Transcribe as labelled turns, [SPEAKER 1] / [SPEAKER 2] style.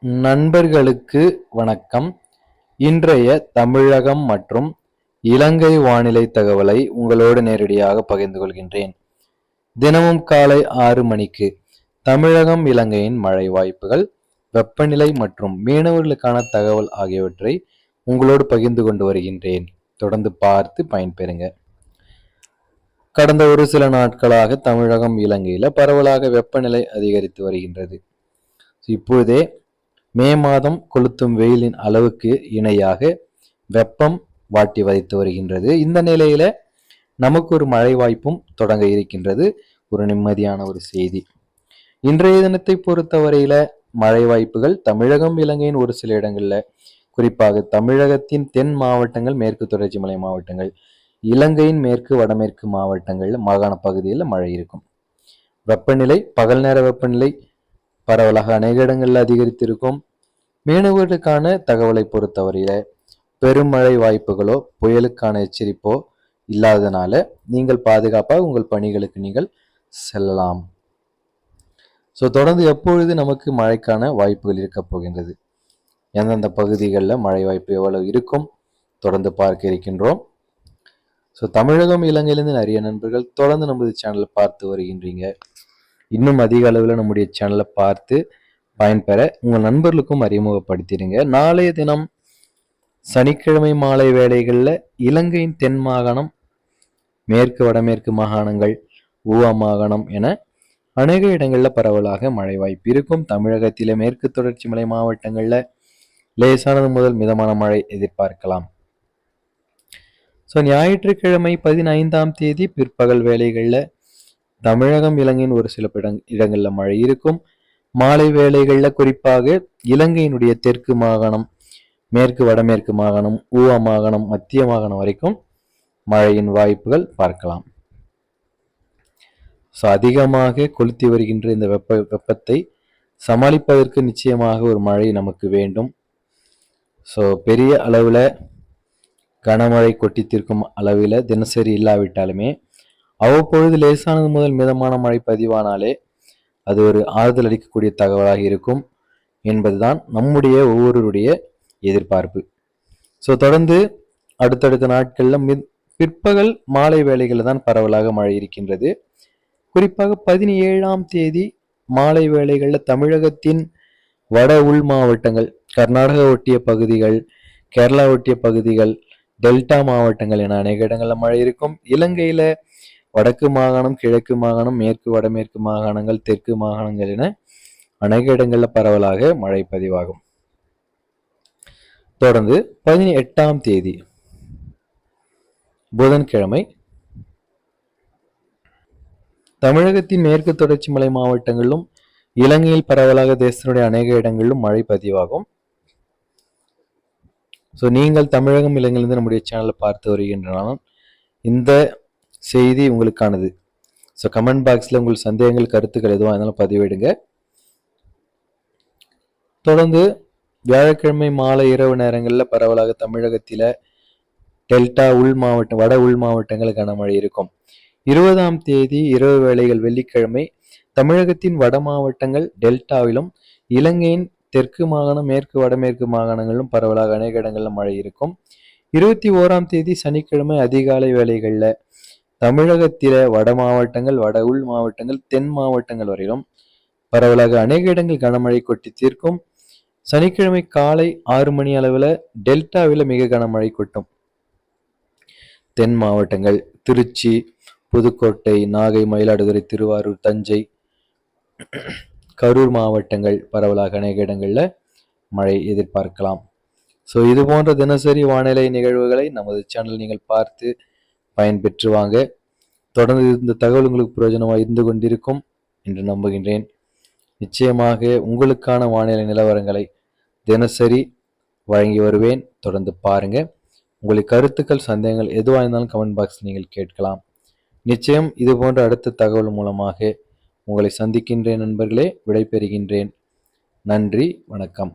[SPEAKER 1] நண்பர்களுக்கு வணக்கம். இன்றைய தமிழகம் மற்றும் இலங்கை வானிலை தகவலை உங்களோடு நேரடியாக பகிர்ந்து கொள்கின்றேன். தினமும் காலை 6 மணிக்கு தமிழகம் இலங்கையின் மழை வாய்ப்புகள், வெப்பநிலை மற்றும் மீனவர்களுக்கான தகவல் ஆகியவற்றை உங்களோடு பகிர்ந்து கொண்டு வருகின்றேன். தொடர்ந்து பார்த்து பயன்பெறுங்க. கடந்த ஒரு சில நாட்களாக தமிழகம் இலங்கையில பரவலாக வெப்பநிலை அதிகரித்து வருகின்றது. இப்பொழுதே மே மாதம் கொளுத்தும் வெயிலின் அளவுக்கு இணையாக வெப்பம் வாட்டி வதைத்து வருகின்றது. இந்த நிலையில நமக்கு ஒரு மழை வாய்ப்பும் தொடங்க இருக்கின்றது. ஒரு நிம்மதியான ஒரு செய்தி. இன்றைய தினத்தை பொறுத்தவரையில மழை வாய்ப்புகள் தமிழகம் இலங்கையின் ஒரு சில இடங்கள்ல, குறிப்பாக தமிழகத்தின் தென் மாவட்டங்கள், மேற்கு தொடர்ச்சி மலை மாவட்டங்கள், இலங்கையின் மேற்கு வடமேற்கு மாவட்டங்கள்ல மாகாண பகுதியில் மழை இருக்கும். வெப்பநிலை பகல் நேர வெப்பநிலை பரவலாக அநேக இடங்கள்ல அதிகரித்திருக்கும். மீனவர்களுக்கான தகவலை பொறுத்தவரையில பெருமழை வாய்ப்புகளோ புயலுக்கான எச்சரிப்போ இல்லாததுனால நீங்கள் பாதுகாப்பாக உங்கள் பணிகளுக்கு நீங்கள் செல்லலாம். தொடர்ந்து எப்பொழுது நமக்கு மழைக்கான வாய்ப்புகள் இருக்க போகின்றது, எந்தெந்த பகுதிகளில் மழை வாய்ப்பு எவ்வளவு இருக்கும் தொடர்ந்து பார்க்க இருக்கின்றோம். தமிழகம் இலங்கையிலிருந்து நிறைய நண்பர்கள் தொடர்ந்து நமது சேனலை பார்த்து வருகின்றீங்க. இன்னும் அதிக அளவில் நம்முடைய சேனலை பார்த்து பயன்பெற உங்கள் நண்பர்களுக்கும் அறிமுகப்படுத்திடுங்க. நாளைய தினம் சனிக்கிழமை மாலை வேளைகளில் இலங்கையின் தென் மாகாணம், மேற்கு வடமேற்கு மாகாணங்கள், ஊவா மாகாணம் என அநேக இடங்களில் பரவலாக மழை வாய்ப்பு இருக்கும். தமிழகத்தில மேற்கு தொடர்ச்சி மலை மாவட்டங்களில் லேசானது முதல் மிதமான மழை எதிர்பார்க்கலாம். ஞாயிற்றுக்கிழமை 15ஆம் தேதி பிற்பகல் வேளைகளில் தமிழகம் இலங்கையின் ஒரு சில இடங்களில் மழை இருக்கும். மாலை வேளைகளில் குறிப்பாக இலங்கையினுடைய தெற்கு மாகாணம், மேற்கு வடமேற்கு மாகாணம், ஊவா மாகாணம், மத்திய மாகாணம் வரைக்கும் மழையின் வாய்ப்புகள் பார்க்கலாம். அதிகமாக கொளுத்தி வருகின்ற இந்த வெப்பத்தை சமாளிப்பதற்கு நிச்சயமாக ஒரு மழை நமக்கு வேண்டும். பெரிய அளவில் கனமழை கொட்டி தீர்க்கும் அளவில் தினசரி இல்லாவிட்டாலுமே அவ்வப்பொழுது லேசானது முதல் மிதமான மழை பதிவானாலே அது ஒரு ஆறுதல் அளிக்கக்கூடிய தகவலாக இருக்கும் என்பதுதான் நம்முடைய ஒவ்வொருடைய எதிர்பார்ப்பு. தொடர்ந்து அடுத்தடுத்த நாட்களில் பிற்பகல் மாலை வேளைகளில் தான் பரவலாக மழை இருக்கின்றது. குறிப்பாக 17ஆம் தேதி மாலை வேளைகளில் தமிழகத்தின் வட உள் மாவட்டங்கள், கர்நாடகா ஒட்டிய பகுதிகள், கேரளா ஒட்டிய பகுதிகள், டெல்டா மாவட்டங்கள் என அநேக இடங்களில் மழை இருக்கும். இலங்கையில வடக்கு மாகாணம், கிழக்கு மாகாணம், மேற்கு வடமேற்கு மாகாணங்கள், தெற்கு மாகாணங்கள் என அநேக இடங்களில் பரவலாக மழை பதிவாகும். தொடர்ந்து 18ஆம் தேதி புதன்கிழமை தமிழகத்தின் மேற்கு தொடர்ச்சி மலை மாவட்டங்களிலும் இலங்கையில் பரவலாக தேசத்தினுடைய அநேக இடங்களிலும் மழை பதிவாகும். நீங்கள் தமிழகம் இலங்கையிலிருந்து நம்முடைய சேனலை பார்த்து வருகின்றனாலும் இந்த செய்தி உங்களுக்கானது. கமெண்ட் பாக்ஸில் உங்கள் சந்தேகங்கள், கருத்துக்கள் எதுவாக இருந்தாலும் பதிவிடுங்க. தொடர்ந்து வியாழக்கிழமை மாலை இரவு நேரங்களில் பரவலாக தமிழகத்தில டெல்டா உள் மாவட்டம், வட உள் மாவட்டங்கள் கனமழை இருக்கும். 20ஆம் தேதி இரவு வேளைகள் வெள்ளிக்கிழமை தமிழகத்தின் வட மாவட்டங்கள், டெல்டாவிலும் இலங்கையின் தெற்கு மாகாணம், மேற்கு வடமேற்கு மாகாணங்களிலும் பரவலாக அநேக இடங்களில் மழை இருக்கும். 21ஆம் தேதி சனிக்கிழமை அதிகாலை வேளைகளில் தமிழகத்தில வட மாவட்டங்கள், வட உள் மாவட்டங்கள், தென் மாவட்டங்கள் வரையிலும் பரவலாக அநேக இடங்கள் கனமழை கொட்டி தீர்க்கும். சனிக்கிழமை காலை 6 மணி அளவில் டெல்டாவில் மிக கனமழை கொட்டும். தென் மாவட்டங்கள் திருச்சி, புதுக்கோட்டை, நாகை, மயிலாடுதுறை, திருவாரூர், தஞ்சை, கரூர் மாவட்டங்கள் பரவலாக அநேக இடங்களில் மழை எதிர்பார்க்கலாம். இது போன்ற தினசரி வானிலை நிகழ்வுகளை நமது சேனல் நீங்கள் பார்த்து பயன்பெற்று வாங்க. தொடர்ந்து இந்த தகவல் உங்களுக்கு பிரயோஜனமாக இருந்து கொண்டிருக்கும் என்று நம்புகின்றேன். நிச்சயமாக உங்களுக்கான வானிலை நிலவரங்களை தினசரி வழங்கி வருவேன். தொடர்ந்து பாருங்க. உங்களுக்கு கருத்துக்கள், சந்தேகங்கள் எதுவாக இருந்தாலும் கமெண்ட் பாக்ஸ் நீங்கள் கேட்கலாம். நிச்சயம் இது போன்ற அடுத்த தகவல் மூலமாக உங்களை சந்திக்கின்றேன். நண்பர்களே, விடைபெறுகின்றேன். நன்றி, வணக்கம்.